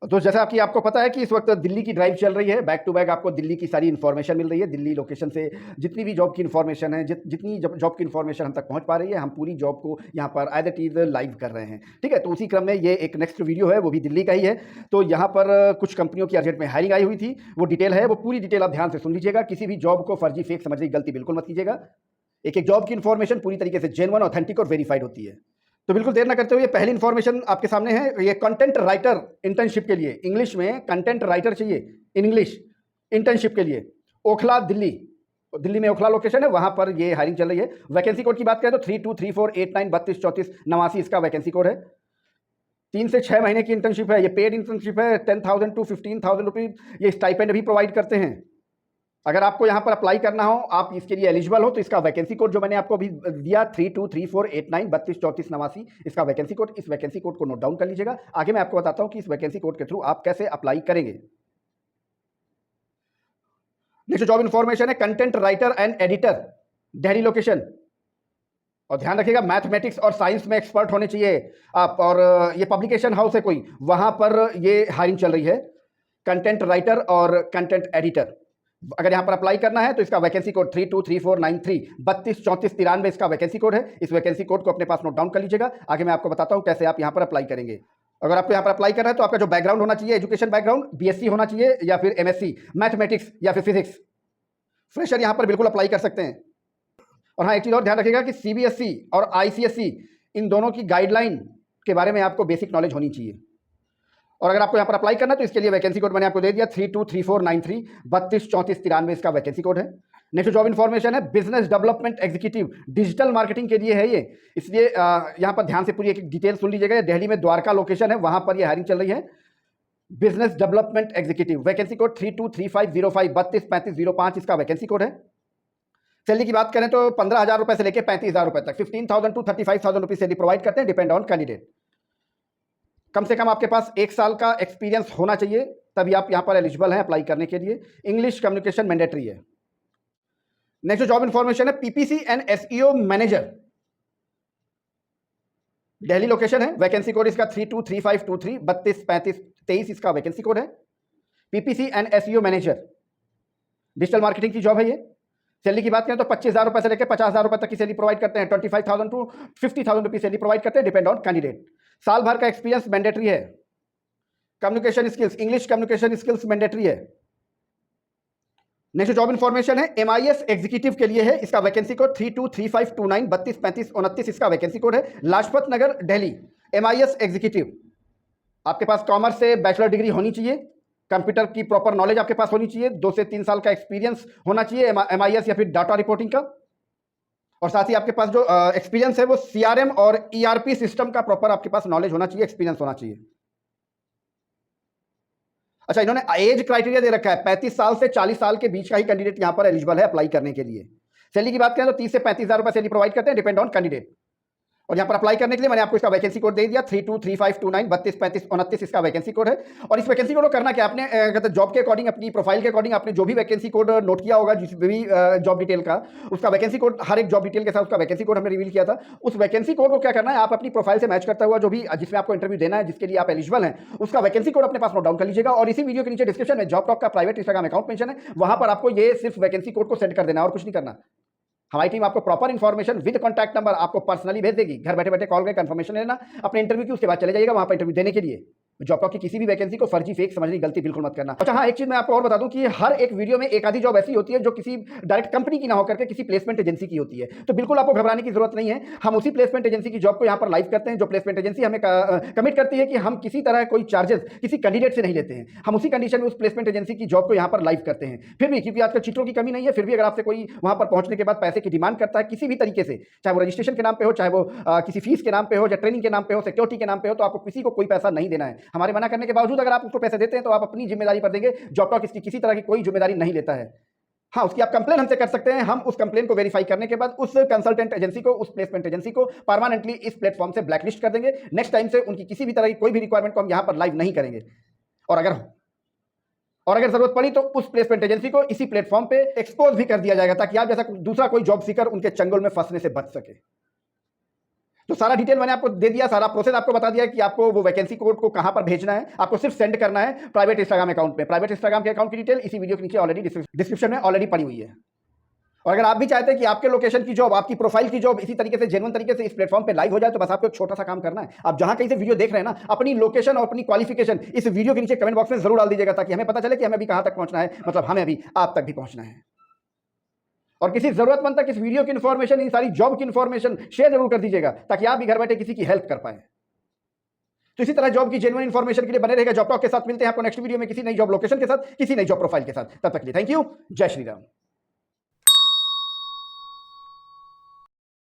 तो जैसा कि आपको पता है कि इस वक्त दिल्ली की ड्राइव चल रही है, बैक टू बैक आपको दिल्ली की सारी इन्फॉर्मेशन मिल रही है। दिल्ली लोकेशन से जितनी भी जॉब की इन्फॉर्मेशन है, जितनी जॉब की इन्फॉर्मेशन हम तक पहुंच पा रही है, हम पूरी जॉब को यहाँ पर एज इट इज़ लाइव कर रहे हैं। ठीक है, तो उसी क्रम में ये एक नेक्स्ट वीडियो है, वो भी दिल्ली का ही है। तो यहाँ पर कुछ कंपनियों की अर्जेंट में हायरिंग आई हुई थी, वो डिटेल है, वो पूरी डिटेल आप ध्यान से सुन लीजिएगा। किसी भी जॉब को फर्जी फेक समझने की गलती बिल्कुल मत कीजिएगा। एक एक जॉब की इन्फॉर्मेशन पूरी तरीके से जेन्युइन, ऑथेंटिक और वेरीफाइड होती है। तो बिल्कुल देर ना करते हुए पहली इन्फॉर्मेशन आपके सामने है। ये कंटेंट राइटर इंटर्नशिप के लिए, इंग्लिश में कंटेंट राइटर चाहिए इंग्लिश इंटर्नशिप के लिए, ओखला दिल्ली, दिल्ली में ओखला लोकेशन है, वहां पर ये हायरिंग चल रही है। वैकेंसी कोड की बात करें तो 323489323489 इसका वैकेंसी कोड है। 3 से 6 महीने की इंटर्नशिप है, ये पेड इंटर्नशिप है। 10,000 टू 15,000 रुपीज ये स्टाइपेंड भी प्रोवाइड करते हैं। अगर आपको यहाँ पर अप्लाई करना हो, आप इसके लिए एलिजिबल हो, तो इसका वैकेंसी कोड जो मैंने आपको अभी दिया 323489323489 इसका वैकेंसी कोड, इस वैकेंसी कोड को नोट डाउन कर लीजिएगा। आगे मैं आपको बताता हूँ कि इस वैकेंसी कोड के थ्रू आप कैसे अप्लाई करेंगे। नेक्स्ट जॉब इन्फॉर्मेशन है content writer and editor, Delhi location. और ध्यान रखिएगा मैथमेटिक्स और साइंस में एक्सपर्ट होने चाहिए आप, और ये पब्लिकेशन हाउस है कोई, वहां पर ये हायरिंग चल रही है कंटेंट राइटर और कंटेंट एडिटर। अगर यहां पर अप्लाई करना है तो इसका वैकेंसी कोड 323493323493 इसका वैकेंसी कोड है। इस वैकेंसी कोड को अपने पास नोट डाउन कर लीजिएगा। आगे मैं आपको बताता हूं कैसे आप यहां पर अप्लाई करेंगे। अगर आपको यहां पर अप्लाई करना है तो आपका जो बैकग्राउंड होना चाहिए, एजुकेशन बैकग्राउंड बीएससी होना चाहिए या फिर एमएससी मैथमेटिक्स या फिर फिजिक्स। फ्रेशर यहां पर बिल्कुल अप्लाई कर सकते हैं। और हाँ, एक चीज और ध्यान रखिएगा कि सीबीएसई और आईसीएसई इन दोनों की गाइडलाइन के बारे में आपको बेसिक नॉलेज होनी चाहिए। और अगर आपको यहाँ पर अप्लाई करना है तो इसके लिए वैकेंसी कोड मैंने आपको दे दिया 323493323493 इसका वैकेंसी कोड है। नेक्स्ट जॉब इन्फॉर्मेशन है business development executive, digital marketing के लिए है ये, इसलिए यहाँ पर ध्यान से पूरी एक डिटेल सुन लीजिएगा। दिल्ली में द्वारका लोकेशन है, वहां पर ये हायरिंग चल रही है business development executive. Vacancy code 323505 इसका वैकेंसी कोड है। सैलरी की बात करें तो 15,000 रुपए से लेकर 35,000 रुपए तक, 15,000 टू 35,000 रुपीज सैलरी प्रोवाइड करते हैं, डिपेंड ऑन कैंडिडेट। कम से कम आपके पास 1 साल का एक्सपीरियंस होना चाहिए, तभी आप यहां पर एलिजिबल हैं अप्लाई करने के लिए। इंग्लिश कम्युनिकेशन मैंडेटरी है। नेक्स्ट जॉब इन्फॉर्मेशन है PPC and SEO manager, Delhi location है। वैकेंसी कोड इसका 323523 इसका वैकेंसी कोड है। PPC and SEO manager, digital marketing की जॉब है ये। सैलरी की बात करें तो 25,000 रुपए से लेकर 50,000 रुपए तक की सैलरी प्रोवाइड करते हैं। 25,000 टू 50,000 रुपीज सैलरी प्रोवाइड करते हैं, डिपेंड ऑन कैंडिडेट। साल भर का एक्सपीरियंस मैंडेटरी है। Communication skills, English communication skills mandatory है। नेक्स्ट जॉब इन्फॉर्मेशन है एमआईएस एग्जीक्यूटिव के लिए है, इसका वैकेंसी कोड 323529323529 इसका वैकेंसी कोड है। Lajpat Nagar Delhi, MIS executive. आपके पास कॉमर्स से बैचलर डिग्री होनी चाहिए, कंप्यूटर की प्रॉपर नॉलेज आपके पास होनी चाहिए, 2 से 3 साल का एक्सपीरियंस होना चाहिए एमआईएस या फिर डाटा रिपोर्टिंग का, और साथ ही आपके पास जो एक्सपीरियंस है वो सीआरएम और ईआरपी सिस्टम का प्रॉपर आपके पास नॉलेज होना चाहिए, एक्सपीरियंस होना चाहिए। अच्छा, इन्होंने एज क्राइटेरिया दे रखा है 35 साल से 40 साल के बीच का ही कैंडिडेट यहां पर एलिजिबल है अप्लाई करने के लिए। सैलरी की बात करें तो 30 से 35,000 रुपए सैलरी प्रोवाइड करते हैं, डिपेंड ऑन कैंडिडेट। और यहाँ पर अप्लाई करने के लिए मैंने आपको इसका वैकेंसी कोड दे दिया 323529323529 इसका वैकेंसी कोड है। और इस वैकेंसी कोड को करना क्या, आपने जॉब के अकॉर्डिंग, अपनी प्रोफाइल के अकॉर्डिंग आपने जो भी वैकेंसी कोड नोट किया होगा, जिस भी जॉब डिटेल का, उसका वैकेंसी कोड, हर एक जॉब डिटेल के साथ उसका वैकेंसी कोड हमने रिवील किया था। उस वैकेंसी कोड को क्या करना है, आप अपनी प्रोफाइल से मैच करता हुआ जो भी जिसमें आपको इंटरव्यू देना है, जिसके लिए आप एलिजिबल हैं, उसका वैकेंसी कोड अपने पास नोट डाउन कर लीजिएगा। और इसी वीडियो के नीचे डिस्क्रिप्शन में जॉब टॉक का प्राइवेट इंस्टाग्राम अकाउंट मेंशन है, वहां पर आपको ये सिर्फ वैकेंसी कोड को सेंड कर देना है और कुछ नहीं करना। हमारी टीम आपको proper information with contact number आपको पर्सनली भेज देगी। घर बैठे बैठे कॉल करके कंफर्मेशन लेना अपने इंटरव्यू की, उसके बाद चले जाइएगा वहां पर इंटरव्यू देने के लिए। जॉब टॉक की किसी भी वैकेंसी को फर्जी फेक समझने की गलती बिल्कुल मत करना। अच्छा हाँ, एक चीज मैं आपको और बता दूं कि हर एक वीडियो में एक आधी जॉब ऐसी होती है जो किसी डायरेक्ट कंपनी की ना होकर के किसी प्लेसमेंट एजेंसी की होती है, तो बिल्कुल आपको घबराने की जरूरत नहीं है। हम उसी प्लेसमेंट एजेंसी की जॉब को यहाँ पर लाइव करते हैं, जो प्लेसमेंट एजेंसी हमें कमिट करती है कि हम किसी तरह कोई चार्जेस किसी कैंडिडेट से नहीं लेते हैं। हम उसी कंडीशन में उस प्लेसमेंट एजेंसी की जॉब को यहाँ पर लाइव करते हैं। फिर भी, क्योंकि आजकल चीटों की कमी नहीं है, फिर भी अगर आपसे कोई वहां पर पहुंचने के बाद पैसे की डिमांड करता है किसी भी तरीके से, चाहे वो रजिस्ट्रेशन के नाम पे हो, चाहे वो किसी फीस के नाम पे हो, या ट्रेनिंग के नाम पे हो, सिक्योरिटी के नाम पे हो, तो आपको किसी को कोई पैसा नहीं देना है। हमारे मना करने के बावजूद अगर आप उसको पैसे देते हैं तो आप अपनी जिम्मेदारी पर देंगे। जॉब टॉक इसकी किसी तरह की कोई जिम्मेदारी नहीं लेता है। हाँ, उसकी आप कंप्लेन हमसे कर सकते हैं, हम उस कंप्लेन को वेरीफाई करने के बाद उस कंसल्टेंट एजेंसी को, उस प्लेसमेंट एजेंसी को परमानेंटली इस प्लेटफॉर्म से ब्लैकलिस्ट कर देंगे। नेक्स्ट टाइम से उनकी किसी भी तरह की कोई भी रिक्वायरमेंट को हम यहां पर लाइव नहीं करेंगे। और अगर जरूरत पड़ी तो उस प्लेसमेंट एजेंसी को इसी प्लेटफॉर्म पे एक्सपोज भी कर दिया जाएगा, ताकि आप जैसा दूसरा कोई जॉब सीकर उनके चंगुल में फंसने से बच सके। तो सारा डिटेल मैंने आपको दे दिया, सारा प्रोसेस आपको बता दिया कि आपको वो वैकेंसी कोड को कहां पर भेजना है, आपको सिर्फ सेंड करना है प्राइवेट इंस्टाग्राम अकाउंट में। प्राइवेट इंस्टाग्राम के अकाउंट की डिटेल इसी वीडियो के नीचे ऑलरेडी डिस्क्रिप्शन में ऑलरेडी पड़ी हुई है। और अगर आप भी चाहते हैं कि आपके लोकेशन की जॉब, आपकी प्रोफाइल की जॉब इसी तरीके से जेन्युइन तरीके से इस प्लेटफॉर्म पे लाइव हो जाए, तो बस आपको एक छोटा सा काम करना है। आप जहां कहीं से वीडियो देख रहे हैं ना, अपनी लोकेशन और अपनी क्वालिफिकेशन इस वीडियो के नीचे कमेंट बॉक्स में जरूर डाल दीजिएगा, ताकि हमें पता चले कि हमें अभी कहां तक पहुंचना है, मतलब हमें अभी आप तक भी पहुंचना है। और किसी जरूरतमंद तक इस वीडियो की इन्फॉर्मेशन, इन सारी जॉब की इन्फॉर्मेशन शेयर जरूर कर दीजिएगा, ताकि आप भी घर बैठे किसी की हेल्प कर पाए। तो इसी तरह जॉब की जेन्युइन इन्फॉर्मेशन के लिए बने रहेगा जॉब टॉक के साथ। मिलते हैं आपको नेक्स्ट वीडियो में किसी नई जॉब लोकेशन के साथ, किसी नई जॉब प्रोफाइल के साथ। तब तक के लिए थैंक यू। जय श्री राम।